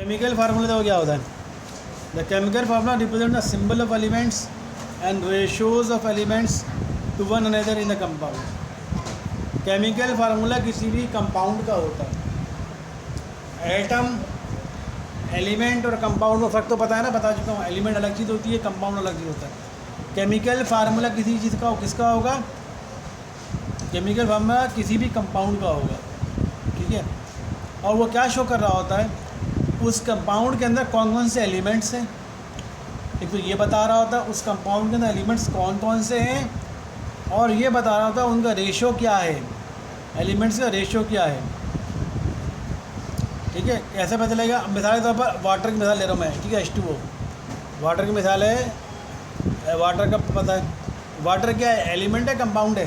Chemical formula देखो क्या होता है। The chemical formula represent the symbol of elements and ratios of elements to one another in the compound. Chemical formula किसी भी compound का होता है। एटम, एलिमेंट और कंपाउंड में फ़र्क तो पता है ना, बता चुका हूँ। एलिमेंट अलग चीज़ होती है, कंपाउंड अलग चीज़ होता है। केमिकल फार्मूला किसी चीज़ का किसका होगा? केमिकल फार्मूला किसी भी कंपाउंड का होगा, ठीक है। और वो क्या शो कर रहा होता है, उस कंपाउंड के अंदर कौन कौन से एलिमेंट्स हैं। एक तो ये बता रहा होता है उस कंपाउंड के अंदर एलिमेंट्स कौन कौन से हैं, और ये बता रहा होता है उनका रेशो क्या है, एलिमेंट्स का रेशो क्या है, ठीक है। कैसे पता चलेगा? मिसाल के तौर पर वाटर की मिसाल ले रहा हूँ मैं, ठीक है। H2O वाटर की मिसाल है। वाटर का पता है, वाटर क्या है? एलिमेंट है, कंपाउंड है?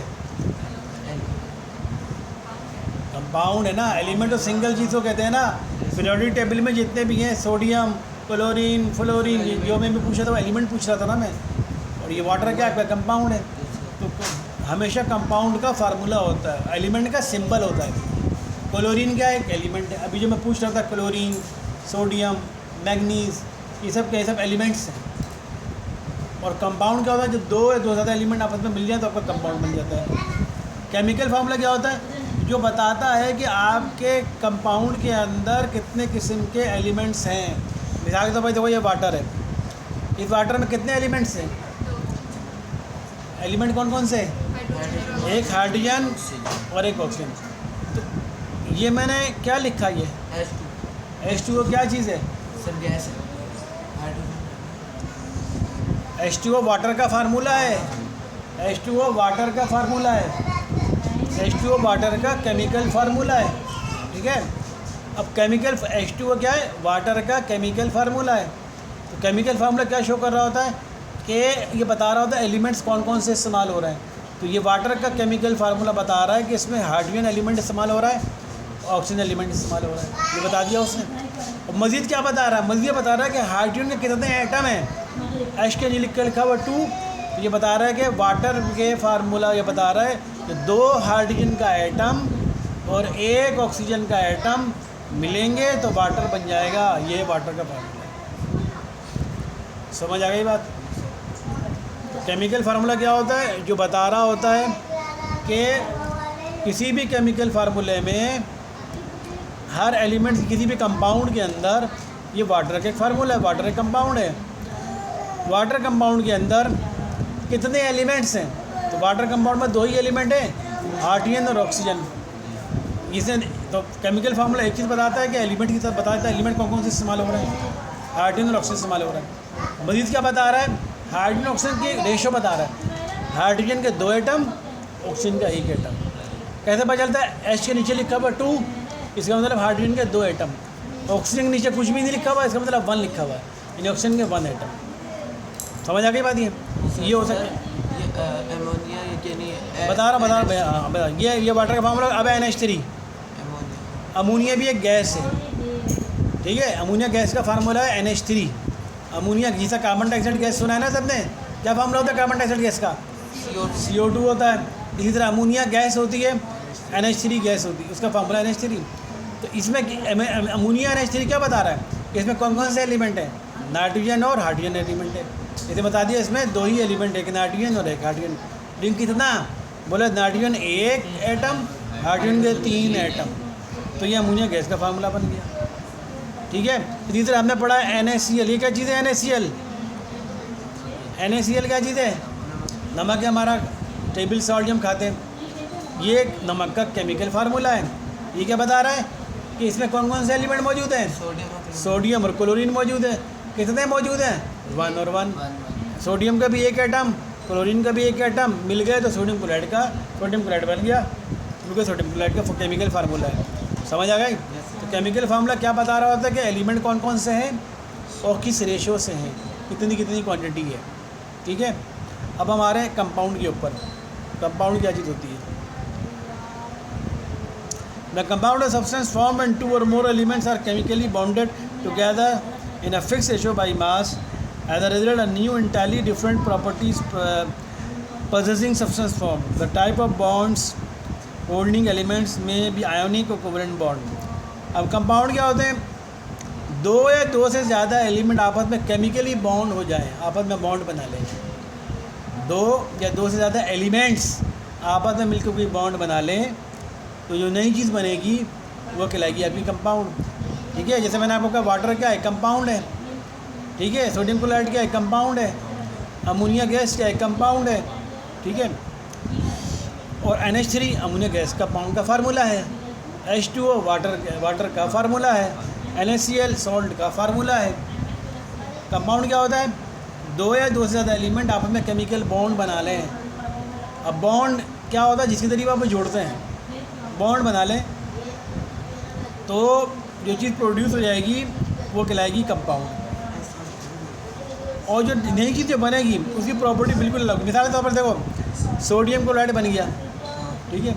कंपाउंड है ना। एलिमेंट तो सिंगल चीज़ को कहते हैं ना। पीरियोडिक टेबल में जितने भी हैं, सोडियम, क्लोरीन, फ्लोरीन, जो मैं भी पूछा था वो एलिमेंट पूछ रहा था ना मैं। और ये वाटर क्या है? कंपाउंड है। तो हमेशा कंपाउंड का फार्मूला होता है, एलिमेंट का सिंबल होता है। क्लोरीन क्या है? एक एलिमेंट है। अभी जो मैं पूछ रहा था क्लोरीन, सोडियम, मैग्नीज, ये सब एलिमेंट्स हैं। और कंपाउंड क्या होता है? जब दो या दो से ज़्यादा एलिमेंट आपस में मिल जाए तो आपका कंपाउंड बन जाता है। केमिकल फार्मूला क्या होता है? जो बताता है कि आपके कंपाउंड के अंदर कितने किस्म के एलिमेंट्स हैं। मिसाल के तौर पर देखो ये वाटर है, इस वाटर में कितने एलिमेंट्स हैं? एलिमेंट कौन कौन से? एक हाइड्रोजन और एक ऑक्सीजन। तो ये मैंने क्या लिखा? ये H2O क्या चीज़ है? गैस है। H2O वाटर का फार्मूला है। H2O वाटर का फार्मूला है। H2O वाटर का केमिकल फार्मूला है, ठीक है। अब केमिकल H2O क्या है? वाटर का केमिकल फार्मूला है। तो केमिकल फार्मूला क्या शो कर रहा होता है कि ये बता रहा होता है एलिमेंट्स कौन कौन से इस्तेमाल हो रहे हैं। तो ये वाटर का केमिकल फार्मूला बता रहा है कि इसमें हाइड्रोजन एलिमेंट इस्तेमाल हो रहा है, ऑक्सीजन एलिमेंट इस्तेमाल हो रहा है। ये बता दिया उसने। और मज़ीद क्या बता रहा है? मज़ीद ये बता रहा है कि हाइड्रोजन के कितने एटम हैं। H के नीचे लिख कर लिखा हुआ 2। ये बता रहा है कि वाटर के फार्मूला ये बता रहा है कि 2 हाइड्रोजन का एटम और 1 ऑक्सीजन का एटम मिलेंगे तो वाटर बन जाएगा। ये वाटर का फार्मूला है। समझ आ गई बात? तो केमिकल फार्मूला क्या होता है? जो बता रहा होता है कि किसी भी केमिकल फार्मूले में हर एलिमेंट किसी भी कंपाउंड के अंदर, ये वाटर का एक फार्मूला है, वाटर एक कंपाउंड है। वाटर कंपाउंड के अंदर कितने एलिमेंट्स हैं? तो वाटर कंपाउंड में 2 ही एलिमेंट हैं, हाइड्रोजन और ऑक्सीजन। इसे तो केमिकल फार्मूला एक चीज़ बताता है कि एलिमेंट की तरफ बताता है एलिमेंट कौन कौन से इस्तेमाल हो रहे हैं, हाइड्रोजन और ऑक्सीजन इस्तेमाल हो रहा है। मज़ीद क्या बता रहा है? हाइड्रोजन ऑक्सीजन की रेशो बता रहा है। हाइड्रोजन के 2 एटम, ऑक्सीजन का 1 एटम। कैसे पता चलता है? H के नीचे लिखा हुआ 2, इसका मतलब हाइड्रोजन के 2 एटम। ऑक्सीजन के नीचे कुछ भी नहीं लिखा हुआ, इसका मतलब 1 लिखा हुआ है, यानी ऑक्सीजन के 1 एटम। समझ आ गई बात? ये हो सकता है। बता रहा ये वाटर का फार्मूला। अब NH3, अमोनिया भी एक गैस है, ठीक है। अमोनिया गैस का फार्मूला है NH3। अमोनिया जिसका कार्बन डाइऑक्साइड गैस सुना है ना सबने, क्या फार्मूला होता है कार्बन डाइऑक्साइड गैस का? CO2 होता है। इसी तरह अमोनिया गैस होती है, NH3 गैस होती है, उसका फार्मूला NH3। तो इसमें अमोनिया NH3 क्या बता रहा है कि इसमें कौन कौन से एलिमेंट हैं? नाइट्रोजन और हाइड्रोजन एलिमेंट है। जैसे बता दिया इसमें 2 ही एलिमेंट है, एक नाइट्रोजन और एक हाइड्रोजन। लेकिन कितना? बोले नाइट्रोजन 1 एटम, हाइड्रोजन के 3 एटम। तो ये अमोनिया गैस का फार्मूला बन गया, ठीक है। इसी तरह हमने पढ़ा NaCl। ये क्या चीज़ है? NaCl। NaCl क्या चीज़ है? नमक है हमारा, टेबल सॉल्ट हम खाते हैं। ये एक नमक का केमिकल फार्मूला है। ये क्या बता रहा है कि इसमें कौन कौन से एलिमेंट मौजूद हैं? सोडियम और क्लोरीन मौजूद है। कितने मौजूद हैं? 1 और 1। सोडियम का भी 1 एटम, क्लोरीन का भी 1 एटम मिल गए तो सोडियम क्लोराइड बन गया, क्योंकि सोडियम क्लोराइड का केमिकल फार्मूला है। समझ आ गई? तो केमिकल फार्मूला क्या बता रहा होता है कि एलिमेंट कौन कौन से हैं और किस रेशो से हैं, कितनी कितनी क्वांटिटी है, ठीक है। अब हमारे कंपाउंड के ऊपर, कंपाउंड क्या चीज़ होती है? The compound substance form and 2 or more elements are chemically bonded together in a fixed ratio by mass. As a result, a new entirely different properties possessing substance form. The type of bonds holding elements may be ionic or covalent bond. अब compound क्या होते हैं? दो या दो से ज़्यादा element आपस में केमिकली बॉन्ड हो जाएं, आपस में बॉन्ड बना लें, दो या दो से ज़्यादा एलिमेंट्स आपस में मिलकर कोई बॉन्ड बना लें, तो जो नई चीज़ बनेगी वो कहलाएगी आपकी कंपाउंड। ठीक है, जैसे मैंने आपको कहा वाटर क्या है, कंपाउंड है। ठीक है, सोडियम क्लोराइड क्या है, कंपाउंड है। अमोनिया गैस क्या है, कंपाउंड है। ठीक है, और NH3 अमोनिया गैस कंपाउंड का फार्मूला है। H2O वाटर का फार्मूला है। NaCl सॉल्ट का फार्मूला है। कंपाउंड क्या होता है, दो या दो से ज़्यादा एलिमेंट आपस में केमिकल बॉन्ड बना लें। अब बॉन्ड क्या होता है, जिसके जरिए आप जोड़ते हैं, बॉन्ड बना लें तो जो चीज़ प्रोड्यूस हो जाएगी वो कहलाएगी कंपाउंड। और जो नई चीज़ जो बनेगी उसकी प्रॉपर्टी बिल्कुल अलग। मिसाल के तौर पर देखो, सोडियम क्लोराइड बन गया। ठीक है,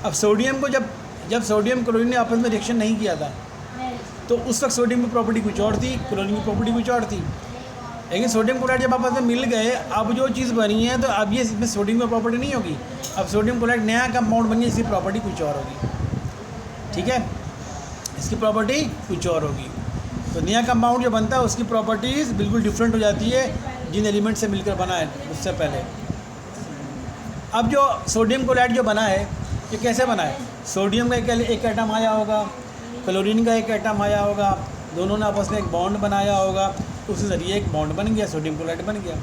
अब सोडियम को जब सोडियम क्लोरीन ने आपस में रिएक्शन नहीं किया था तो उस वक्त सोडियम की प्रॉपर्टी कुछ और थी, क्लोरीन की प्रॉपर्टी कुछ और थी। लेकिन सोडियम क्लोराइड जब आपस में मिल गए, अब जो चीज़ बनी है तो अब ये इसमें सोडियम की प्रॉपर्टी नहीं होगी, अब सोडियम क्लोराइड नया कंपाउंड बन गया, इसकी प्रॉपर्टी कुछ और होगी। ठीक है, इसकी प्रॉपर्टी कुछ और होगी। तो नया कंपाउंड जो बनता है उसकी प्रॉपर्टीज़ बिल्कुल डिफरेंट हो जाती है जिन एलिमेंट से मिलकर बना है उससे पहले। अब जो सोडियम क्लोराइड जो बना है ये कैसे बना है, सोडियम का एक एटम आया होगा, क्लोरीन का एक एटम आया होगा, दोनों ने आपस में एक बॉन्ड बनाया होगा, उस ज़रिए एक बॉन्ड बन गया, सोडियम क्लोराइड बन गया।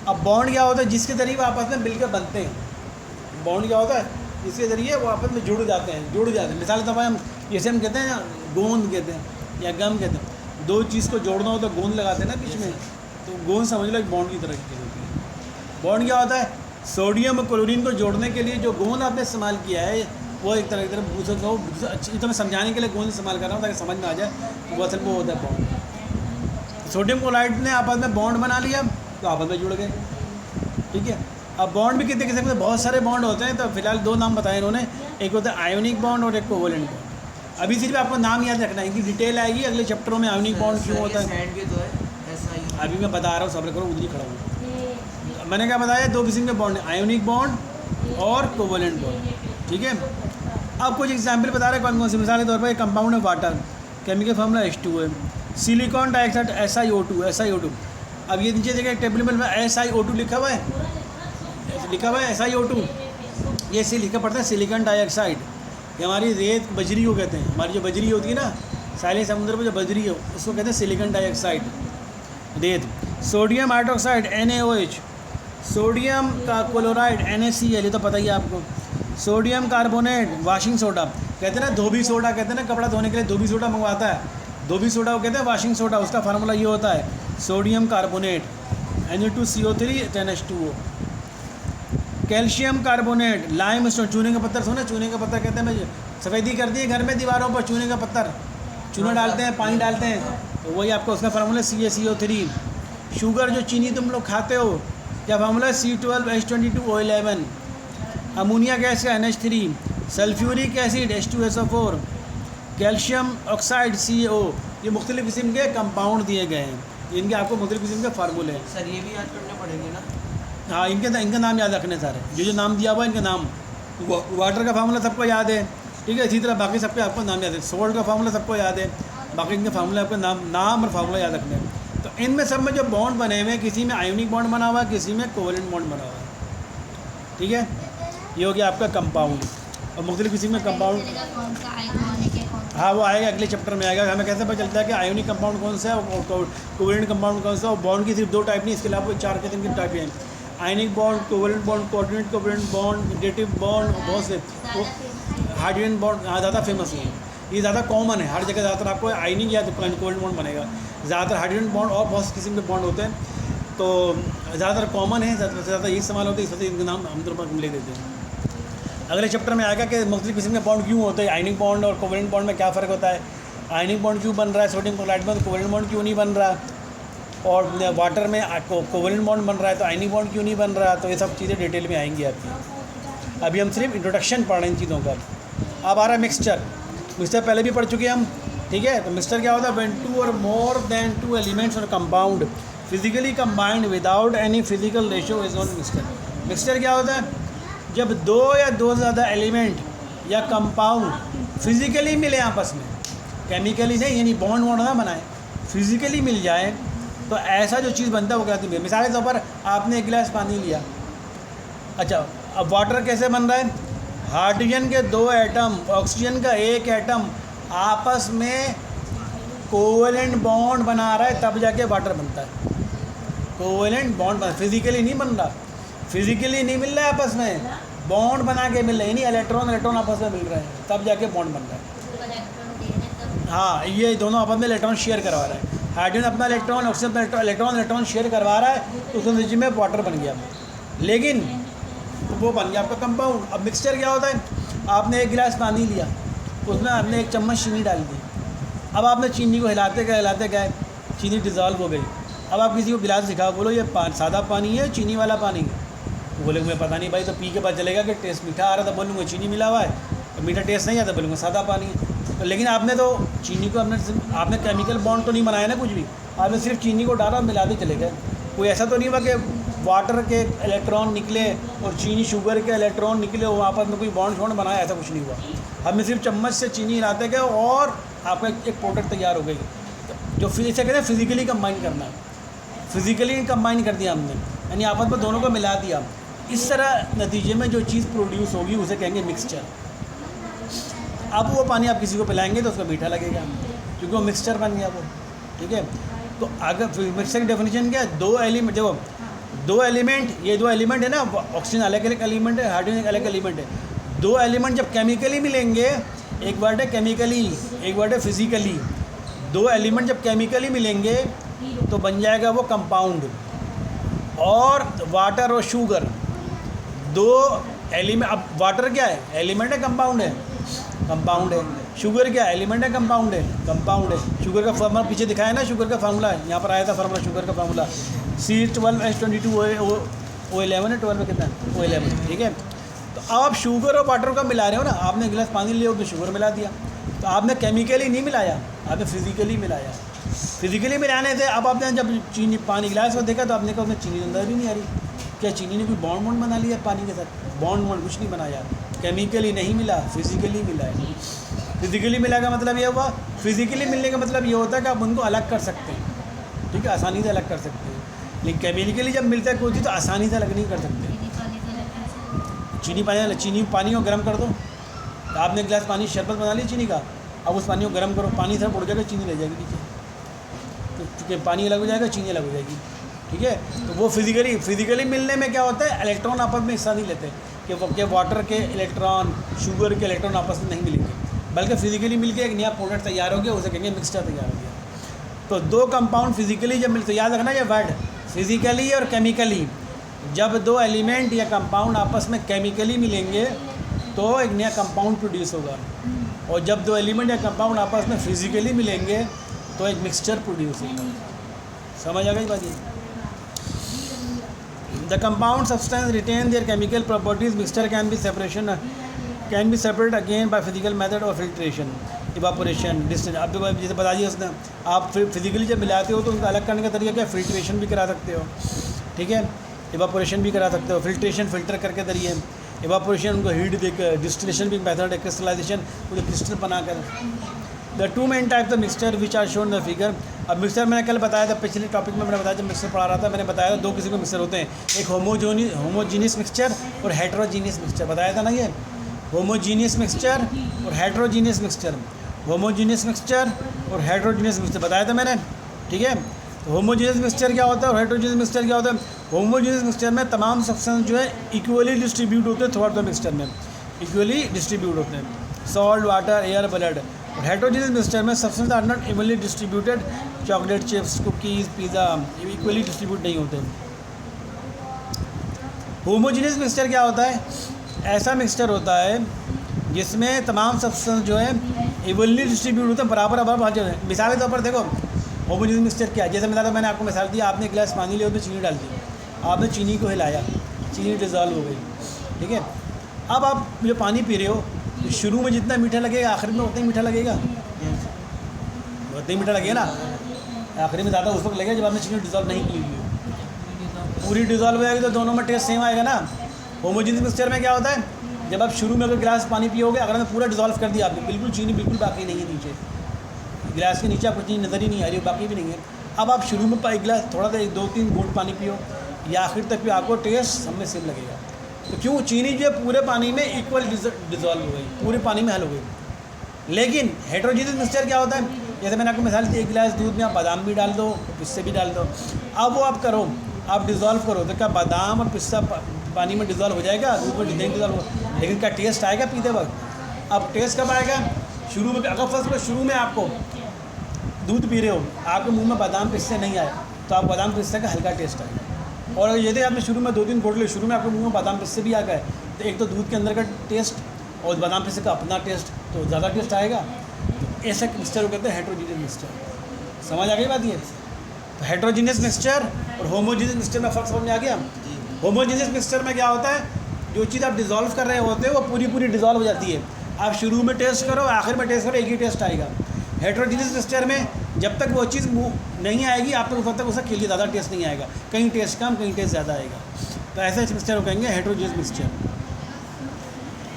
अब बॉन्ड क्या होता है, जिसके ज़रिए वो आपस में मिलकर बनते हैं। बॉन्ड क्या होता है, जिसके ज़रिए वो आपस में जुड़ जाते हैं। मिसाल के तौर पर हम जैसे हम कहते हैं गोंद कहते हैं या गम कहते हैं, दो चीज़ को जोड़ना हो तो गोंद लगाते हैं ना बीच में, तो गोंद समझ लो एक बॉन्ड की तरह की चीज़ होती है। बॉन्ड क्या होता है, सोडियम और क्लोरीन को जोड़ने के लिए जो गोंद आपने इस्तेमाल किया है वो एक तरह की तरह अच्छी तरह समझाने के लिए गोंद इस्तेमाल कर रहा हूँ ताकि समझ में आ जाए वो असल वो होता है बॉन्ड। सोडियम क्लोराइड ने आपस में बॉन्ड बना लिया तो आपस में जुड़ गए। ठीक है, अब बॉन्ड भी कितने किस्म के, बहुत सारे बॉन्ड होते हैं, तो फिलहाल दो नाम बताए इन्होंने, एक होता है आयोनिक बॉन्ड और एक कोवेलेंट बॉन्ड। अभी सिर्फ आपको नाम याद रखना है, इनकी डिटेल आएगी अगले चैप्टरों में। आयोनिक बॉन्ड क्यों होता है अभी मैं बता रहा हूँ, सब्र करो, उधर ही खड़ा हूँ। मैंने क्या बताया, दो किस्म के बॉन्ड, आयोनिक बॉन्ड और कोवेलेंट बॉन्ड। ठीक है, अब कुछ एग्जाम्पल बता रहे हैं कौन कौन सी। मिसाल के तौर पर कंपाउंड है वाटर, केमिकल फार्मूला H2O है। Silicon dioxide SiO2। अब ये नीचे देखिए टेबल में SiO2 लिखा हुआ है, SiO2, ये से लिखा पड़ता है सिलिकॉन डाइऑक्साइड। ये हमारी रेत बजरी को कहते हैं, हमारी जो बजरी होती है ना साले समुद्र में जो बजरी है उसको कहते हैं सिलिकॉन डाइऑक्साइड, रेत। सोडियम हाइड्रोक्साइड NaOH, सोडियम का क्लोराइड NaCl, ये तो पता ही है आपको। सोडियम कार्बोनेट वाशिंग सोडा, कहते हैं ना धोबी सोडा, कहते हैं ना कपड़ा धोने के लिए धोबी सोडा मंगवाता है, धोबी सोडा वो कहते हैं वाशिंग सोडा, उसका फार्मूला ये होता है sodium carbonate Na2CO3 10H2O। Calcium carbonate, lime stone, चूने का पत्थर, सुना चूने का पत्थर कहते हैं, मैं सफ़ेदी कर दी है घर में दीवारों पर, चूने का पत्थर, चूना डालते हैं, पानी डालते हैं, तो वही आपका उसका फार्मूला CaCO3। शुगर जो चीनी तुम लोग खाते हो, क्या फार्मूला C12H22O11। अमोनिया गैस का NH3, sulphuric acid H2SO4, calcium oxide CaO। ये मुख्तलिफ़ किस्म के कंपाउंड दिए गए हैं, इनके आपको मुख्तलिफ़ किस्म के फार्मूले हैं। सर ये भी याद करने पड़ेंगे ना? हाँ, इनका नाम याद रखने सारे, जो नाम दिया हुआ है इनका नाम। वाटर का फार्मूला सबको याद है, ठीक है, इसी तरह बाकी सबके आपको नाम याद है। सोल्ट का फार्मूला सबको याद है, बाकी इनके फार्मूला आपको नाम और फार्मूला याद रखने हैं। तो इनमें सब में जो बॉन्ड बने हुए हैं, किसी में आयोनिक बॉन्ड बना हुआ है, किसी में कोवेलेंट बॉन्ड बना हुआ है। ठीक है, ये हो गया आपका कंपाउंड। और मुख्तलिफ़ किसी में कंपाउंड, हाँ वो आएगा अगले चैप्टर में आएगा। हमें कैसे पता चलता है कि आयोनिक कंपाउंड कौन सा है और कोवेलेंट कंपाउंड कौन सा है। और बॉन्ड की सिर्फ दो टाइप नहीं, इसके अलावा 4 किस्म की टाइप हैं, ionic bond, covalent bond, coordinate covalent bond, dative bond, बहुत से। हाइड्रोजन बॉन्ड ज़्यादा फेमस है, ये ज़्यादा कॉमन है, हर जगह ज़्यादातर आपको आयनिक या तो कोवेलेंट बॉन्ड बनेगा। ज़्यादातर हाइड्रोजन बॉन्ड और बहुत किस्म के बॉन्ड होते हैं, तो ज़्यादातर कॉमन है, ज़्यादा से ज़्यादा यही इस्तेमाल होते हैं, इस वजह से इनका नाम हम तरफ ले देते हैं। अगले चैप्टर में आएगा कि मुख्तलिफ़ किस्म के बॉन्ड क्यों होते हैं, आयनिक बॉन्ड और कोवेलेंट बॉन्ड में क्या फ़र्क होता है, आयनिक बॉन्ड क्यों बन रहा है सोडियम क्लोराइड में, तो कोवेलेंट बॉन्ड क्यों नहीं बन रहा, और वाटर में कोवेलेंट बॉन्ड बन रहा है तो आयनिक बॉन्ड क्यों नहीं बन रहा। तो ये सब चीज़ें डिटेल में आएंगी आपकी। अभी हम सिर्फ इंट्रोडक्शन पढ़ रहे हैं इन चीज़ों का। अब आ रहा है मिक्सचर पहले भी पढ़ चुके हैं हम, ठीक है। तो मिक्सचर क्या होता है, व्हेन 2 और मोर देन 2 एलिमेंट्स और compound physically combined without any physical ratio is non mixture. Mixture क्या होता है, जब 2 या 2 से ज़्यादा एलिमेंट या कंपाउंड फिजिकली मिले आपस में, केमिकली नहीं, यानी बॉन्ड वॉन्ड ना बनाए, फिज़िकली मिल जाए तो ऐसा जो चीज़ बनता है वो कहलाती है। मिसाल के तौर पर आपने एक गिलास पानी लिया, अच्छा अब वाटर कैसे बन रहा है? हाइड्रोजन के 2 एटम, ऑक्सीजन का 1 एटम आपस में कोवेलेंट बॉन्ड बना रहा है, तब जाके वाटर बनता है। कोवेलेंट बॉन्ड बना, फिजिकली नहीं बन रहा, फिजिकली नहीं मिल रहा है, आपस में बॉन्ड बना के मिल रहे हैं, नहीं इलेक्ट्रॉन इलेक्ट्रॉन आपस में मिल रहे हैं, तब जाके बॉन्ड बन रहा है। हाँ, ये दोनों आपस में इलेक्ट्रॉन शेयर करवा रहा है। हाइड्रोजन अपना इलेक्ट्रॉन, ऑक्सीजन अपना इलेक्ट्रॉन शेयर करवा रहा है, तो उस नतीजे में वाटर बन गया। लेकिन वो बन गया आपका कंपाउंड। अब मिक्सचर क्या होता है? आपने एक गिलास पानी लिया, उसमें आपने 1 चम्मच चीनी डाल दी। अब आपने चीनी को हिलाते गए चीनी डिज़ोल्व हो गई। अब आप किसी को गिलास दिखाओ, बोलो ये सादा पानी है चीनी वाला पानी है, तो बोले मैं पता नहीं भाई, तो पी के पता चलेगा कि टेस्ट मीठा आ रहा था, बोलूँगा चीनी मिला हुआ है, और मीठा टेस्ट नहीं आता, बोलूँगा सादा पानी है। तो लेकिन आपने तो चीनी को आपने केमिकल बॉन्ड तो नहीं बनाया ना कुछ भी, आपने सिर्फ चीनी को डाला और मिलाते चले गए। कोई ऐसा तो नहीं हुआ कि वाटर के इलेक्ट्रॉन निकले और चीनी शुगर के इलेक्ट्रॉन निकले और आपस में कोई बॉन्ड बनाया, ऐसा कुछ नहीं हुआ। हमने सिर्फ चम्मच से चीनी हिलाते गए और आपका एक प्रोडक्ट तैयार हो गई। जो इसे कहते हैं फिजिकली कंबाइन करना, फिजिकली कंबाइन कर दिया हमने, यानी आपस में दोनों को मिला दिया। इस तरह नतीजे में जो चीज़ प्रोड्यूस होगी उसे कहेंगे मिक्सचर। अब वो पानी आप किसी को पिलाएंगे तो उसको मीठा लगेगा, क्योंकि वो मिक्सचर बन गया वो, ठीक है। तो अगर मिक्सचर की डेफिनेशन क्या है? 2 एलिमेंट, देखो 2 एलिमेंट, ये 2 एलिमेंट है ना, ऑक्सीजन अलग अलग एलिमेंट है, हाइड्रोजन अलग एलिमेंट है। 2 एलिमेंट जब केमिकली मिलेंगे, एक वर्ड है केमिकली, एक वर्ड है फिजिकली। 2 एलिमेंट जब केमिकली मिलेंगे तो बन जाएगा वो कंपाउंड। और वाटर और शुगर 2 एलिमेंट, अब वाटर क्या है? एलिमेंट है, कंपाउंड है? कंपाउंड है। शुगर क्या है? एलिमेंट है, कंपाउंड है? कंपाउंड है। शुगर का फार्मूला पीछे दिखाया ना, शुगर का फार्मूला है, यहाँ पर आया था फार्मूला, शुगर का फार्मूला C12H22O11 है, 12 में कितना है? O11, ठीक है। तो अब आप शुगर और वाटर का मिला रहे हो ना, आपने गिलास पानी लिया उसमें शुगर मिला दिया, तो आपने केमिकली नहीं मिलाया, आपने फिजिकली मिलाया। फिजिकली मिलाने थे, अब आपने जब चीनी पानी गिलास को देखा तो आपने कहा उसमें चीनी अंदर भी नहीं आ रही, क्या चीनी ने कोई बॉन्ड बना लिया पानी के साथ? बॉन्ड कुछ नहीं बनाया, केमिकली नहीं मिला, फिजिकली मिला है। फिजिकली मिला का मतलब ये हुआ, फिजिकली मिलने का मतलब ये होता है कि आप उनको अलग कर सकते हैं, ठीक है, आसानी से अलग कर सकते हैं। लेकिन केमिकली जब मिलता है कोई चीज़ तो आसानी से अलग नहीं कर सकते। चीनी पानी को गर्म कर दो, तो आपने गिलास पानी शरबत बना ली चीनी का, अब उस पानी को गर्म करो, पानी सब उड़ जाएगा, चीनी रह जाएगी नीचे, तो चूँकि पानी अलग हो जाएगा, चीनी अलग हो जाएगी, ठीक है। तो वो फिजिकली मिलने में क्या होता है? इलेक्ट्रॉन आपस में हिस्सा नहीं लेते, कि वाटर के इलेक्ट्रॉन, शुगर के इलेक्ट्रॉन आपस में नहीं मिलेंगे, बल्कि फिजिकली मिलकर एक नया प्रोडक्ट तैयार हो गया, उसे कहेंगे मिक्सचर तैयार हो गया। तो 2 कंपाउंड फिजिकली जब मिलते, याद रखना ये वर्ड, फिजिकली और केमिकली, जब 2 एलिमेंट या कंपाउंड आपस में केमिकली मिलेंगे तो एक नया कंपाउंड प्रोड्यूस होगा, और जब 2 एलिमेंट या कंपाउंड आपस में फिजिकली मिलेंगे तो एक मिक्सचर प्रोड्यूस होगा। समझ आ गई बात? ये the compound substance retain their chemical properties, mixture can be separate again by physical method और फिल्ट्रेशन, इवापोरेशन, डिस्टेंस। अब जैसे बता दिया उसने, आप फिजिकली जब मिलाते हो तो उनको अलग करने का तरीका क्या? फिल्ट्रेशन भी करा सकते हो, ठीक है, इवापोरेशन भी करा सकते हो, फिल्ट्रेशन फिल्टर करके जरिए, इवापोरेशन उनको हीट देकर, डिस्टिलेशन भी मेथड है, क्रिस्टलाइजेशन उनको क्रिस्टल बनाकर। The 2 main types of mixture which are shown the figure. अब मिक्सचर मैंने कल बताया था, पिछले टॉपिक में मैंने बताया, जब मिक्सचर पढ़ा रहा था मैंने बताया था 2 किस्म के मिक्सचर होते हैं, एक होमोजीनियस मिक्सचर और हेट्रोजीनियस मिक्सचर, बताया था ना, ये होमोजीनियस मिक्सचर और हेट्रोजीनियस मिक्सचर, होमोजीनियस मिक्सचर और हेट्रोजीनियस मिक्सचर बताया था मैंने, ठीक है। तो होमोजीनियस मिक्सचर क्या होता है और हेट्रोजीनियस मिक्सचर क्या होता है? होमोजीनियस मिक्सचर में तमाम सब्सटेंस जो है इक्वली डिस्ट्रीब्यूट होते हैं, थ्रू आउट द मिक्सचर में इक्वली डिस्ट्रीब्यूट होते हैं, सॉल्ट, वाटर, एयर, ब्लड। और हेट्रोजीनियस मिक्सचर में substance are not evenly distributed, chocolate chips, cookies, pizza equally distribute नहीं होते। होमोजीनियस मिक्सचर क्या होता है? ऐसा मिक्सचर होता है जिसमें तमाम सब्सटेंस जो है इवनली डिस्ट्रीब्यूट होते हैं, बराबर बराबर। मिसाल के तौर पर देखो होमोजीनियस मिक्सचर क्या है, जैसे मैंने आपको मिसाल दी, आपने गिलास पानी लिया उसमें चीनी डाल दी, आपने चीनी को हिलाया, चीनी डिज़ोल्व हो गई, ठीक है। अब आप जो पानी पी रहे हो तो शुरू में जितना मीठा लगेगा आखिर में उतना ही मीठा लगेगा, उतना ही मीठा लगेगा ना, आखिरी में ज़्यादा उस वक्त लगेगा जब आपने चीनी डिज़ोल्व नहीं की हुई, पूरी डिज़ोल्व हो जाएगी तो दोनों में टेस्ट सेम आएगा ना। होमोजीनियस मिक्सचर में क्या होता है? जब आप शुरू में अगर गिलास पानी पियोगे, अगर हमने पूरा डिज़ोल्व कर दिया आपने, बिल्कुल चीनी बिल्कुल बाकी नहीं है नीचे, गिलास के नीचे आपको चीज़ नज़र ही नहीं आ रही, बाकी भी नहीं है। अब आप शुरू में एक गिलास थोड़ा सा 2-3 घूंट पानी पियो या आखिर तक पियो, आपको टेस्ट सब में सेम लगेगा। तो क्यों? चीनी जो है पूरे पानी में इक्वल डिज़ोल्व हो गई, पूरे पानी में हल हो गई। लेकिन हेटेरोजेनियस मिक्सचर क्या होता है? जैसे मैंने आपको मिसाल दी, एक गिलास दूध में आप बादाम भी डाल दो, पिस्ते भी डाल दो। अब वो आप करो, आप डिज़ोल्व करो, तो क्या बादाम और पिस्ता पानी में डिज़ोल्व हो जाएगा? दूध में नहीं डिज़ोल्व हो, लेकिन क्या टेस्ट आएगा पीते वक्त? अब टेस्ट कब आएगा? शुरू में। अगर फर्स्ट शुरू में आपको दूध पी रहे हो, आपके मुंह में बादाम पिस्ते नहीं आए, तो आप बादाम पिस्ते का हल्का टेस्ट आएगा। और यदि आपने शुरू में 2-3 घोट लिए, शुरू में आपके मुंह में बादाम पिस्ते भी आ गए, तो एक तो दूध के अंदर का टेस्ट और बादाम पिस्ते का अपना टेस्ट, तो ज़्यादा टेस्ट आएगा। तो ऐसा मिक्सचर को कहते हैं हेटेरोजेनियस मिक्सचर। समझ आ गई बात? ये तो हेटेरोजेनियस मिक्सचर और होमोजेनियस मिक्सचर में फ़र्क समझ में आ गया। होमोजेनियस मिक्सचर में क्या होता है? जो चीज़ आप डिज़ोल्व कर रहे होते हैं वो पूरी डिज़ोल्व हो जाती है। आप शुरू में टेस्ट करो, आखिर में टेस्ट करो, एक ही टेस्ट आएगा। हेटेरोजेनियस मिक्सचर में जब तक वो चीज़ मुँह नहीं आएगी, आप तक तक उसका लिए ज़्यादा टेस्ट नहीं आएगा, कहीं टेस्ट कम, कहीं टेस्ट ज़्यादा आएगा। तो ऐसे मिक्सचर को कहेंगे हेटेरोजेनियस मिक्सचर।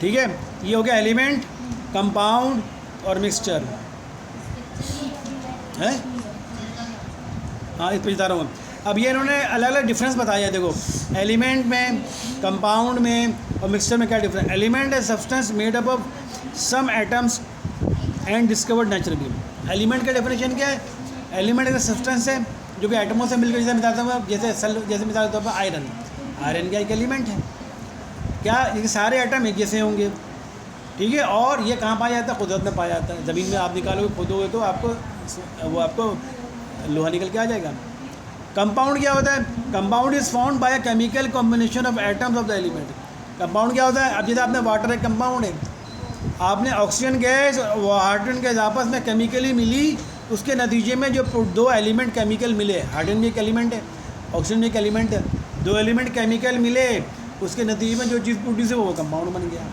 ठीक है, ये हो गया एलिमेंट, कंपाउंड और मिक्सचर है। हाँ, इस पर बता रहा हूँ। अब ये इन्होंने अलग अलग डिफरेंस बताया है। देखो, एलिमेंट में, कंपाउंड में और मिक्सचर में क्या डिफरेंस? एलिमेंट है substance made up of some atoms and discovered naturally. Element का डेफिनेशन क्या है? एलिमेंट एक सब्सटेंस है जो कि एटमों से मिलकर, जैसे बताता हूँ, जैसे मिसाल के तौर पर आयरन। आयरन क्या एक एलिमेंट है? क्या ये सारे एटम एक जैसे होंगे? ठीक है। और ये कहाँ पाया जाता है? कुदरत में पाया जाता है। ज़मीन में आप निकालोगे, खोदोगे तो आपको लोहा निकल के आ जाएगा। कंपाउंड क्या होता है? Compound is found by a chemical combination of atoms of the element. Compound क्या होता है? अब जैसे आपने वाटर एक कंपाउंड है, आपने ऑक्सीजन गैस और हाइड्रोजन गैस आपस में केमिकली मिली, उसके नतीजे में जो 2 एलिमेंट केमिकल मिले, हाइड्रोजन भी एक एलिमेंट है, ऑक्सीजन भी एक एलिमेंट है, 2 एलिमेंट केमिकल मिले, उसके नतीजे में जो चीज़ प्रोड्यूस है वो कंपाउंड बन गया।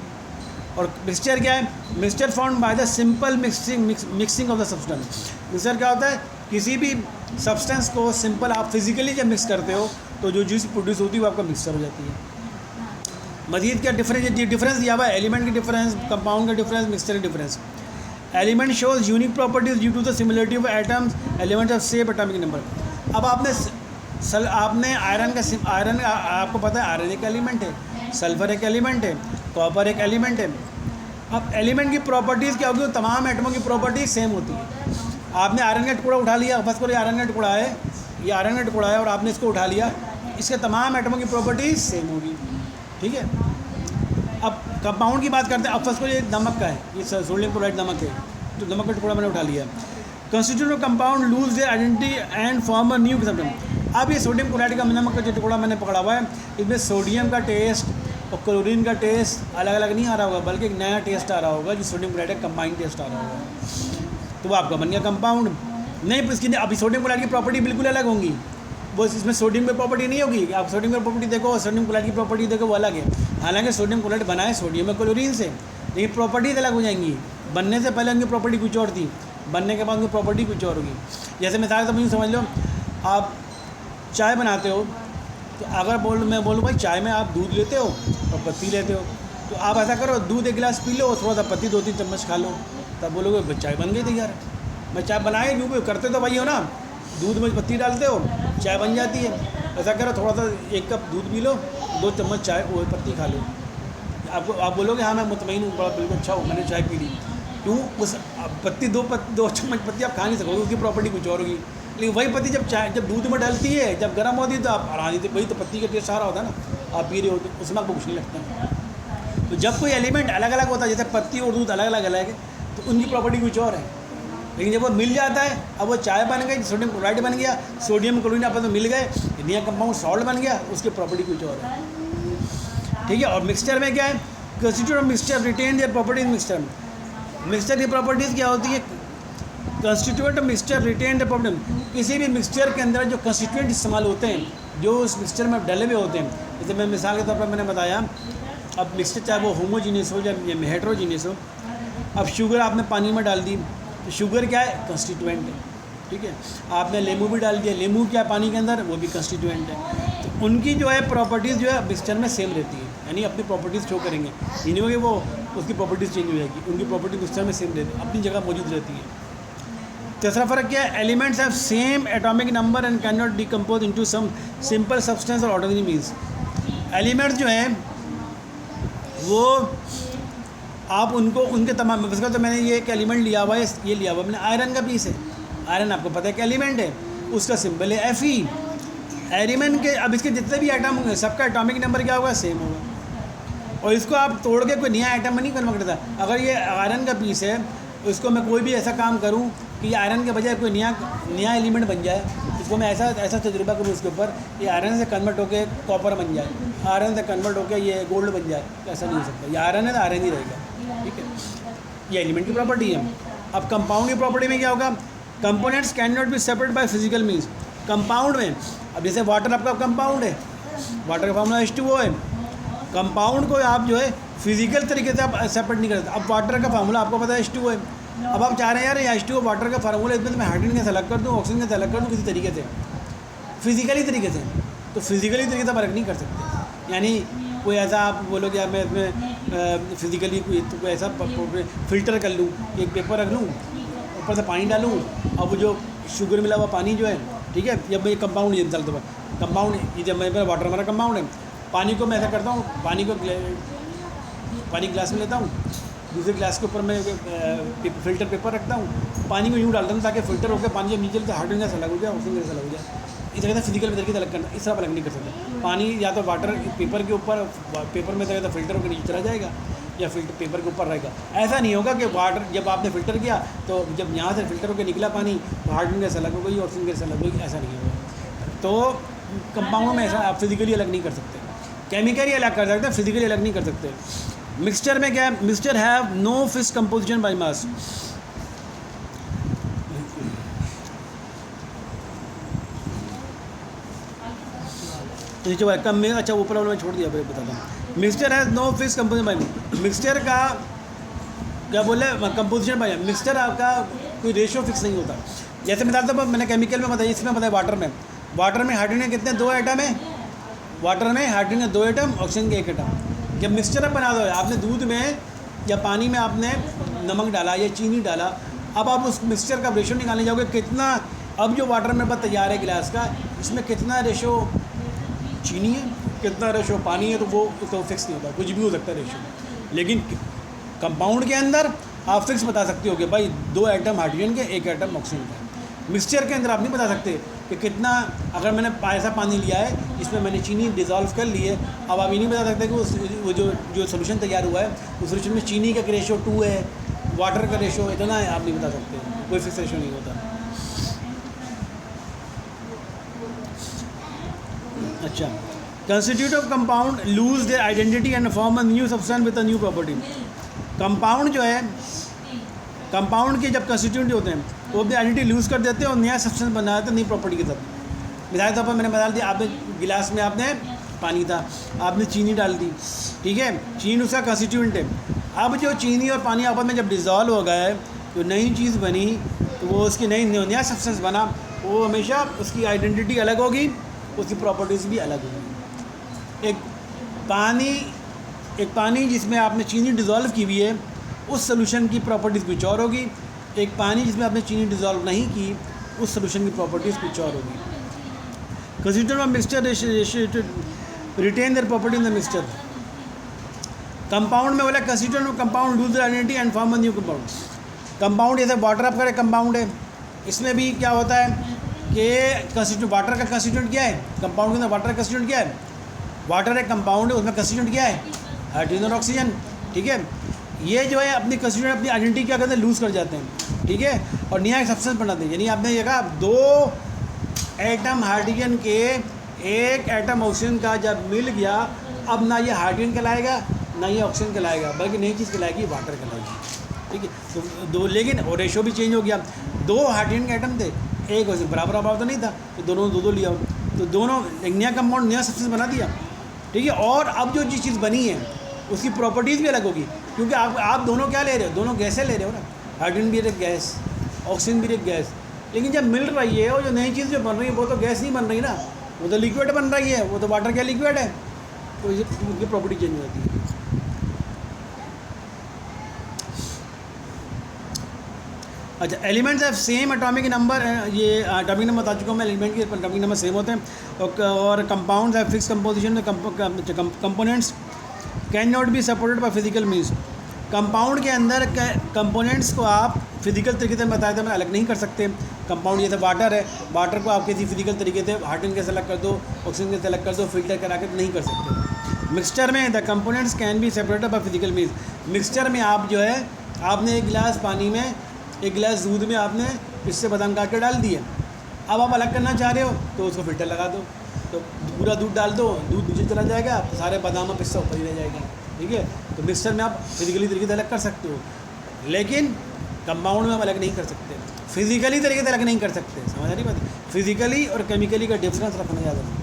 और मिक्सचर क्या है? Mixture found by the simple mixing of the substance. Mixture क्या होता है? किसी भी सब्सटेंस को सिंपल आप फिजिकली जब मिक्स करते हो तो जो चीज़ प्रोड्यूस होती है वो आपका मिक्सचर हो जाती है। मज़ीद क्या डिफरेंस दिया हुआ है? एलिमेंट की डिफरेंस, कंपाउंड का डिफरेंस, मिक्सचर का difference. Element shows unique properties due to the similarity of atoms, elements of same atomic number. अब आपने आयरन आपको पता है आयरन एक एलिमेंट है, सल्फर एक एलिमेंट है, कॉपर एक एलिमेंट है। अब एलिमेंट की प्रॉपर्टीज़ क्या होगी? तमाम एटमों की प्रॉपर्टीज सेम होती है। आपने आयरन का टुकड़ा उठा लिया, बस करो आयरन का टुकड़ा है, ये आयरन का टुकड़ा है और आपने इसको उठा लिया, इसके तमाम एटमों की प्रॉपर्टीज सेम होगी। ठीक है। अब कंपाउंड की बात करते हैं। अब फर्स्ट को ये नमक का है, ये सोडियम क्लोराइड नमक है, तो नमक का टुकड़ा मैंने उठा लिया। Constitute of compound lose their identity and form a new substance. अब ये सोडियम क्लोराइड का नमक का जो टुकड़ा मैंने पकड़ा हुआ है, इसमें सोडियम का टेस्ट और क्लोरीन का टेस्ट अलग अलग नहीं आ रहा होगा, बल्कि एक नया टेस्ट आ रहा होगा, जो सोडियम क्लोराइड का कंबाइंड टेस्ट आ रहा होगा, तो वो आपका बन गया कंपाउंड। नहीं, इसकी अभी सोडियम क्लोराइड की प्रॉपर्टी बिल्कुल अलग होंगी, वो इसमें सोडियम की प्रॉपर्टी नहीं होगी। आप सोडियम की प्रॉपर्टी देखो, सोडियम क्लोराइड की प्रॉपर्टी देखो, वो अलग है। हालांकि सोडियम क्लोराइड बनाए सोडियम और क्लोरीन से, लेकिन प्रॉपर्टीज अलग हो जाएंगी। बनने से पहले उनकी प्रॉपर्टी कुछ और थी, बनने के बाद उनकी प्रॉपर्टी कुछ और होगी। जैसे मिसाल से मुझे समझ लो, आप चाय बनाते हो, तो अगर मैं बोलूँ भाई चाय में आप दूध लेते हो और पत्ती लेते हो, तो आप ऐसा करो, दूध 1 गिलास पी लो, थोड़ा सा पत्ती 2-3 चम्मच खा लो, तब बोलोगे चाय बन गई तैयार। मैं चाय बनाए क्यों? करते तो भाई हो ना, दूध में पत्ती डालते हो, चाय बन जाती है। ऐसा करो, थोड़ा सा 1 कप दूध पी लो, 2 चम्मच चाय वो पत्ती खा लो। आप बोलोगे हाँ मैं मुतमईन हूँ, बड़ा बिल्कुल अच्छा हूँ, मैंने चाय पी ली। क्यों? उस पत्ती 2 चम्मच पत्ती आप खा नहीं सकोगे, उसकी प्रॉपर्टी कुछ और होगी। लेकिन वही पत्ती जब दूध में डलती है, जब गर्म होती है, तो आप आराम से वही तो पत्ती का टेस्ट आ रहा होता है ना, आप पी रहे होते, उसमें आपको कुछ नहीं लगता। तो जब कोई एलिमेंट अलग अलग होता है, जैसे पत्ती और दूध अलग अलग है, तो उनकी प्रॉपर्टी कुछ और है। लेकिन जब वो मिल जाता है, अब वो चाय बन गई, सोडियम क्लोराइड बन गया, सोडियम क्लोरीन आपस में मिल गए, नया कंपाउंड सॉल्ट बन गया, उसकी प्रॉपर्टी कुछ और है। ठीक है। और मिक्सचर में क्या है? Constitute of mixture retain their properties. Mixture की प्रॉपर्टीज़ क्या होती है? Constituent of mixture retain the property. किसी भी मिक्सचर के अंदर जो कंस्टिट्यूएंट इस्तेमाल होते हैं, जो उस मिक्सचर में डले हुए होते हैं, जैसे मैं मिसाल के तौर पर मैंने बताया, अब मिक्सचर चाहे वो होमोजीनियस हो या हेटेरोजीनियस हो, अब शुगर आपने पानी में डाल दी, तो शुगर क्या है? कंस्टिट्यूएंट है। ठीक है। आपने लेमू भी डाल दिया, लेमू क्या है पानी के अंदर? वो भी कंस्टिट्यूएंट है। तो उनकी जो है प्रॉपर्टीज़ जो है मिक्सचर में सेम रहती है, यानी अपनी प्रॉपर्टीज़ शो करेंगे, ये नहीं होगी वो उसकी प्रॉपर्टीज़ चेंज हो जाएगी, उनकी प्रॉपर्टी मिक्सचर में सेम रहती है, अपनी जगह मौजूद रहती है। तीसरा फ़र्क क्या है, elements have same atomic number and can not decompose into some simple substance और ऑर्डिनरी मीन्स। एलिमेंट्स जो हैं वो आप उनको उनके तमाम, उसका तो मैंने ये एक एलिमेंट लिया हुआ है, ये लिया हुआ मैंने आयरन का पीस है, आयरन आपको पता है कि एलिमेंट है, उसका सिंबल है Fe। एलिमेंट के अब इसके जितने भी आइटम होंगे सबका एटॉमिक नंबर क्या होगा, सेम होगा, और इसको आप तोड़ के कोई नया आइटम में नहीं कन्वर्ट करता। अगर ये आयरन का पीस है इसको मैं कोई भी ऐसा काम करूँ कि आयरन के बजाय कोई नया एलिमेंट बन जाए, इसको मैं ऐसा तजुर्बा करूँ उसके ऊपर, ये आयरन से कन्वर्ट होकर कॉपर बन जाए, आयरन से कन्वर्ट होकर ये गोल्ड बन जाए, ऐसा नहीं हो सकता। ये आयरन है तो आयरन ही रहेगा, ठीक है। ये एलिमेंट की प्रॉपर्टी है। अब कंपाउंड की प्रॉपर्टी में क्या होगा, components can not be separate by physical means. Compound में अब जैसे वाटर आपका कंपाउंड है, वाटर का फॉर्मूला H2O है, कंपाउंड को आप जो है फिजिकल तरीके से आप सेपरेट नहीं कर सकते। अब वाटर का फार्मूला आपको पता है H2O है, अब आप चाह रहे हैं यार ये H2O वाटर का फार्मूला इसमें तो मैं हाइड्रोजन कैसे अलग कर दूँ, ऑक्सीजन कैसे अलग कर दूँ किसी तरीके से, फिजिकली तरीके से, तो फिजिकली तरीके से फ़र्क नहीं कर सकते। यानी कोई ऐसा आप बोलो कि यार मैं इसमें फिजिकली कोई ऐसा फ़िल्टर कर लूँ, एक पेपर रख लूँ, ऊपर से पानी डालूँ, अब जो शुगर मिला हुआ पानी जो है, ठीक है, जब मैं कंपाउंड ये चलता है कंपाउंड, ये जब मेरा वाटर हमारा कंपाउंड है, पानी को मैं ऐसा करता हूँ, पानी ग्लास में लेता हूँ, दूसरे ग्लास के ऊपर मैं फ़िल्टर पेपर रखता हूँ, पानी को यूँ डालता हूँ ताकि फ़िल्टर होकर पानी जब नीचे हाइड्रोजन गैस अलग हो जाए, ऑक्सीजन गैस अलग हो जाए। इस तरह से फिजिकल तरीके से अलग करना, इस तरह अलग नहीं कर सकते। पानी या तो वाटर पेपर के ऊपर, पेपर में तो फ़िल्टर होकर नीचे चला जाएगा या फिल्टर पेपर के ऊपर रहेगा। ऐसा नहीं होगा कि वाटर जब आपने फ़िल्टर किया तो जब यहाँ से फ़िल्टर होकर निकला पानी तो हाइड्रोजन गैस अलग हो गई, ऑक्सीजन गैस अलग हो गई, ऐसा नहीं होगा। तो कंपाउंड में ऐसा आप फिजिकली अलग नहीं कर सकते, केमिकली अलग कर सकते हैं, फिजिकली अलग नहीं कर सकते। मिक्सचर में क्या है, mixture have no fix composition by mass. नीचे वाला कम में, अच्छा ऊपर वाला मैं छोड़ दिया, बताता हूँ। Mixture has no fix composition by, mixture का क्या बोले कंपोजिशन बाय, मिक्सचर आपका कोई रेशियो फिक्स नहीं होता। जैसे मैं बताता हूँ, मैंने केमिकल में बताया, इसमें बताया वाटर में हाइड्रोजन कितने 2 एटम है, वाटर में हाइड्रोजन के 2 एटम, ऑक्सीजन के 1 एटम। जब मिक्सचर आप बना दो, आपने दूध में या पानी में आपने नमक डाला या चीनी डाला, अब आप उस मिक्सचर का रेशो निकालने जाओगे कितना, अब जो वाटर मेरे पास तैयार है गिलास का, इसमें कितना रेशो चीनी है, कितना रेशो पानी है, तो वो तो फिक्स नहीं होता, कुछ भी हो सकता है रेशो। लेकिन कंपाउंड के अंदर आप फिक्स बता सकते हो कि भाई 2 एटम हाइड्रोजन के, 1 एटम ऑक्सीजन का। मिक्सचर के अंदर आप नहीं बता सकते कि कितना, अगर मैंने ऐसा पानी लिया है जिसमें मैंने चीनी डिज़ोल्व कर ली है, अब आप ये नहीं बता सकते कि वो जो सोल्यूशन तैयार हुआ है उस सोल्यूशन में चीनी का रेशो 2 है, वाटर का रेशो इतना है, आप नहीं बता सकते, कोई फिक्स रेशो नहीं होता। अच्छा, constitute of compound lose their identity and form a new substance with a new property. Compound जो है, कंपाउंड के जब कंस्टिट्यूट होते हैं वो अपनी आइडेंटिटी लूज़ कर देते हैं और नया सब्सटेंस बना देते हैं नई प्रॉपर्टी के साथ। मिसाल के तौर पर मैंने बता दिया, आपने गिलास में आपने पानी था, आपने चीनी डाल दी, ठीक है, चीनी उसका कंस्टिट्यूएंट है। अब जो चीनी और पानी आपस में जब डिज़ोल्व हो गया है तो नई चीज़ बनी, तो वो उसकी नया सब्सटेंस बना, वो हमेशा उसकी आइडेंटिटी अलग होगी, उसकी प्रॉपर्टीज़ भी अलग होगी। एक पानी जिसमें आपने चीनी डिज़ोल्व की हुई है उस सोल्यूशन की प्रॉपर्टीज़ कुछ और होगी, एक पानी जिसमें आपने चीनी डिज़ोल्व नहीं की उस सोल्यूशन की प्रॉपर्टीज़ कुछ और होगी। Constituent of mixture retain their property in the mixture. Compound में बोला constituent of compound lose their identity and form a new compound. Compound जैसे वाटर आपका एक कंपाउंड है, इसमें भी क्या होता है कि कंस्टिट्यूएंट, वाटर का कंस्टिट्यूएंट क्या है, कंपाउंड के अंदर वाटर का कंस्टिट्यूएंट क्या है, वाटर एक कंपाउंड है, उसमें कंस्टिट्यूएंट क्या है, हाइड्रोजन और ऑक्सीजन, ठीक है। ये जो है अपनी कंस्टिट्यूएंट अपनी आइडेंटिटी क्या करते हैं, लूज़ कर जाते हैं, ठीक है, और नया एक सब्सटेंस बनाते हैं। यानी आपने ये कहा 2 एटम हाइड्रोजन के 1 एटम ऑक्सीजन का जब मिल गया, अब ना ये हाइड्रोजन कहलाएगा ना ये ऑक्सीजन कहलाएगा, बल्कि नई चीज़ कहलाएगी वाटर कहलाएगी, ठीक है। तो 2, लेकिन और रेशो भी चेंज हो गया, 2 हाइड्रोजन के एटम थे, 1 ऑक्सीजन, बराबर तो नहीं था, तो दोनों 2 लिया, तो दोनों एक नया कंपाउंड नया सब्सटेंस बना दिया, ठीक है। और अब जो चीज़ बनी है उसकी प्रॉपर्टीज़ भी अलग होगी, क्योंकि आप दोनों क्या ले रहे हो, दोनों गैसें ले रहे हो ना, हाइड्रोजन भी एक गैस, ऑक्सीजन भी एक गैस, लेकिन जब मिल रही है और जो नई चीज़ जो बन रही है वो तो गैस नहीं बन रही ना, वो तो लिक्विड बन रही है, वो तो वाटर क्या लिक्विड है, तो ये उनकी प्रॉपर्टी चेंज हो जाती है। अच्छा, elements have same atomic number, ये एटॉमिक नंबर बता चुका हूँ मैं, एलिमेंट के एटॉमिक नंबर सेम होते हैं। और कंपाउंड्स हैव फिक्स कंपोजिशन में, components can not be supported by physical means. Compound के अंदर कंपोनेंट्स को आप फिजिकल तरीके से बताया था मैं अलग नहीं कर सकते। कंपाउंड जैसे वाटर है, वाटर को आप किसी फिजिकल तरीके से हार्डन कैसे अलग कर दो, ऑक्सीजन कैसे अलग कर दो, फिल्टर करा के नहीं कर सकते। मिक्सचर में the components can be separated by physical means. Mixture में आप जो है, आपने एक गिलास पानी में, एक गिलास दूध में आपने पिस्ते बादाम काट के डाल दिए, अब आप अलग करना चाह रहे हो तो उसको फिल्टर लगा दो, तो पूरा दूध डाल दो, दूध नीचे चला जाएगा, सारे बादाम और पिस्ता ऊपर ही रह जाएगा। ठीक है, तो मिक्सचर में आप फिजिकली तरीके से अलग कर सकते हो, लेकिन कंपाउंड में आप अलग नहीं कर सकते, फिजिकली तरीके से अलग नहीं कर सकते। समझ आ रही बात? फिजिकली और केमिकली का डिफरेंस रखना याद रखना।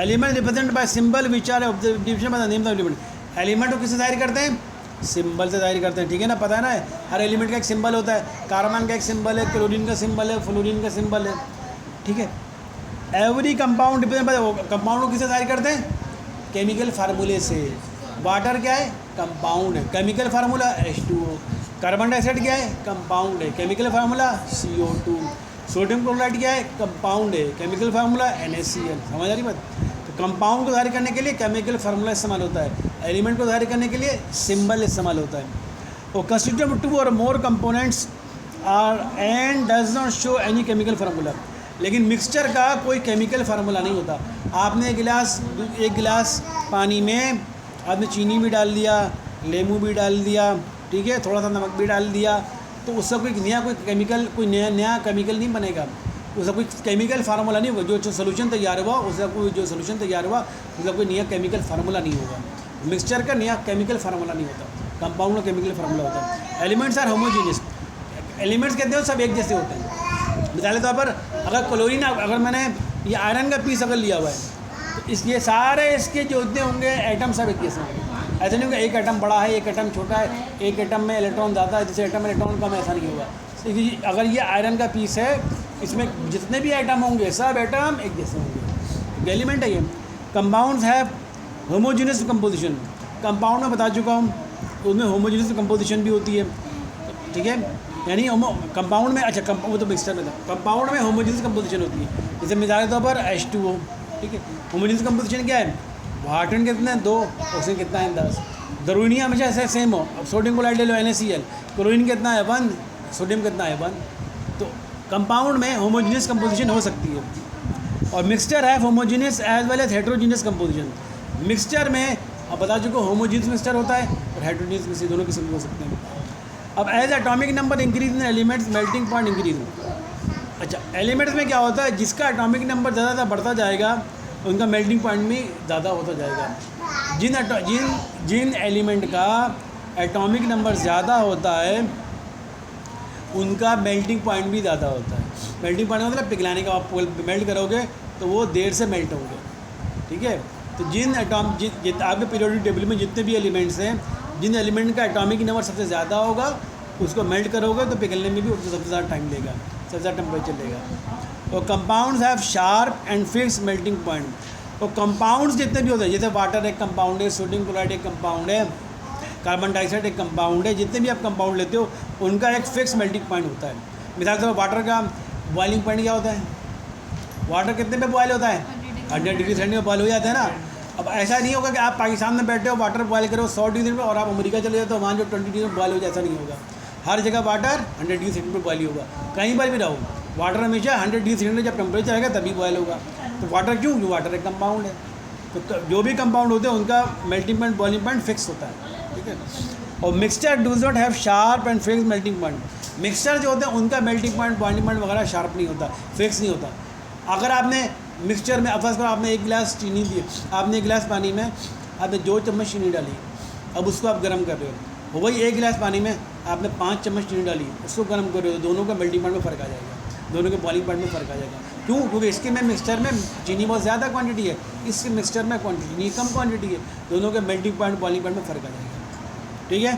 Element represent by symbol which are division by the name of element. Element को किससे जाहिर करते हैं? सिंबल से जाहिर करते हैं। ठीक है ना, पता है ना, हर एलिमेंट का एक सिंबल होता है। कार्बन का एक सिंबल है, क्लोरीन का सिंबल है, फ्लोरीन का सिंबल है। ठीक है, every compound represent by, compound को किससे जाहिर करते हैं? केमिकल फार्मूले से। वाटर क्या है? कंपाउंड है, chemical formula H2O। Carbon dioxide क्या है? कंपाउंड है, chemical formula CO2। Sodium chloride क्या है? कंपाउंड है, केमिकल फार्मूला NaCl। समझ आ रही बात? तो कंपाउंड को जाहिर करने के लिए केमिकल फार्मूला इस्तेमाल होता है, एलिमेंट को जाहिर करने के लिए सिंबल इस्तेमाल होता है। और कंस्टिट्यूट ऑफ 2 और more components are and does not show any chemical formula. लेकिन मिक्सचर का कोई केमिकल फार्मूला नहीं होता। आपने एक गिलास पानी में आपने चीनी भी डाल दिया, लेमू भी डाल दिया, ठीक है, थोड़ा सा नमक भी डाल दिया, तो उसका कोई नया केमिकल नहीं बनेगा, उसका कोई केमिकल फार्मूला नहीं होगा। जो सोल्यूशन तैयार हुआ उसका कोई, जो सोल्यूशन तैयार हुआ उसका कोई नया केमिकल फार्मूला नहीं होगा। मिक्सचर का नया केमिकल फार्मूला नहीं होता, कंपाउंड का केमिकल फार्मूला होता है। Elements are homogeneous. एलिमेंट्स कहते हो सब एक जैसे होते हैं। मिसाल के तौर पर अगर क्लोरीन, अगर मैंने ये आयरन का पीस अगर लिया हुआ है, तो ये सारे इसके जो इतने होंगे एटम सब एक जैसे होंगे। ऐसा नहीं होगा एक एटम बड़ा है, एक एटम छोटा है, एक एटम में इलेक्ट्रॉन ज़्यादा है, दूसरे एटम में इलेक्ट्रॉन कम है, ऐसा नहीं होगा। क्योंकि अगर ये आयरन का पीस है, इसमें जितने भी एटम होंगे सब एटम एक जैसे होंगे। एलिमेंट है ये। Compounds have homogeneous composition. Compound में बता चुका हूँ, उसमें होमोजीनियस कंपोजिशन भी होती है। ठीक है, यानी कंपाउंड में, अच्छा वो तो मिक्सचर में था, कंपाउंड में होमोजीनियस कंपोजिशन होती है। जैसे मिसाल के तौर पर H2O। ठीक है, होमोजीनियस कंपोजिशन क्या है? हाइड्रोजन कितने हैं? 2, ऑक्सीजन कितना है? 10। ज़रूरी नहीं हमेशा ऐसे सेम हो। अब सोडियम क्लोराइड ले लो NaCl, क्लोरीन कितना है? 1, सोडियम कितना है? 1। तो कंपाउंड में होमोजीनियस कंपोजिशन हो सकती है। और मिक्सचर है homogeneous as well as heterogeneous composition. Mixture में अब बता चुको होमोजीनियस मिक्सचर होता है और हेट्रोजीनियस मिक्सचर, दोनों किस्म के हो सकते हैं। अब as atomic number increase in elements melting point increase. अच्छा, एलिमेंट्स में क्या होता है? जिसका एटॉमिक नंबर ज़्यादा बढ़ता जाएगा उनका मेल्टिंग पॉइंट भी ज़्यादा होता जाएगा। जिन एलिमेंट का एटॉमिक नंबर ज़्यादा होता है उनका मेल्टिंग पॉइंट भी ज़्यादा होता है। मेल्टिंग पॉइंट मतलब पिघलाने का, आप मेल्ट करोगे तो वो देर से मेल्ट होंगे। ठीक है, तो आपके पीरियोडिक टेबल में जितने भी एलिमेंट्स हैं, जिन एलिमेंट का एटॉमिक नंबर सबसे ज़्यादा होगा उसको मेल्ट करोगे तो पिघलने में भी उसको सबसे ज़्यादा टाइम लेगा, सबसे ज़्यादा टेम्परेचर लेगा। और compounds have sharp and fix melting point. और कंपाउंड्स जितने भी होते हैं, जैसे वाटर एक कंपाउंड है, सोडियम क्लोराइड एक कंपाउंड है, कार्बन डाइऑक्साइड एक कंपाउंड है, जितने भी आप कंपाउंड लेते हो उनका एक फिक्स मेल्टिंग पॉइंट होता है। मिसाल के तौर पर वाटर का बॉइलिंग पॉइंट क्या होता है? वाटर कितने पे बॉयल होता है? 100 डिग्री सेंटीग्रेड में बॉयल हो जाता है ना। अब ऐसा नहीं होगा कि आप पाकिस्तान में बैठे हो, वाटर बॉयल करो 100 डिग्री में, और आप अमेरिका चले जाओ तो वहाँ जो 20 डिग्री में बॉयल हो जाए, ऐसा नहीं होगा। हर जगह वाटर 100 डिग्री सेंटीग्रेड पर बॉयल होगा, कहीं पर भी रहो वाटर हमेशा 100 डिग्री सेंटीग्रेड जब टेम्परेचर आएगा तभी बॉयल होगा। तो वाटर क्यों? क्योंकि वाटर एक कंपाउंड है। तो जो भी कंपाउंड होते हैं उनका melting point, boiling point fix होता है। ठीक है, और mixture does not have sharp and fix melting point. Mixture जो होते हैं उनका मेल्टिंग पॉइंट, बॉइलिंग पॉइंट वगैरह शार्प नहीं होता, फिक्स नहीं होता। अगर आपने मिक्सचर में, अब फर्स्ट आपने एक गिलास चीनी दी, आपने एक गिलास पानी में आपने 2 चम्मच चीनी डाली, अब उसको आप गर्म कर रहे हो, वही एक गिलास पानी में आपने 5 चम्मच चीनी डाली, उसको गर्म कर रहे हो, दोनों का मेल्टिंग पॉइंट में फ़र्क आ जाएगा, दोनों के बॉइलिंग पॉइंट में फ़र्क आ जाएगा। क्यों? क्योंकि इसके में मिक्सचर में चीनी बहुत ज़्यादा क्वांटिटी है, इसके मिक्सचर में क्वांटिटी कम क्वांटिटी है, दोनों के मेल्टिंग पॉइंट, बॉइलिंग पॉइंट में फ़र्क आ जाएगा। ठीक है।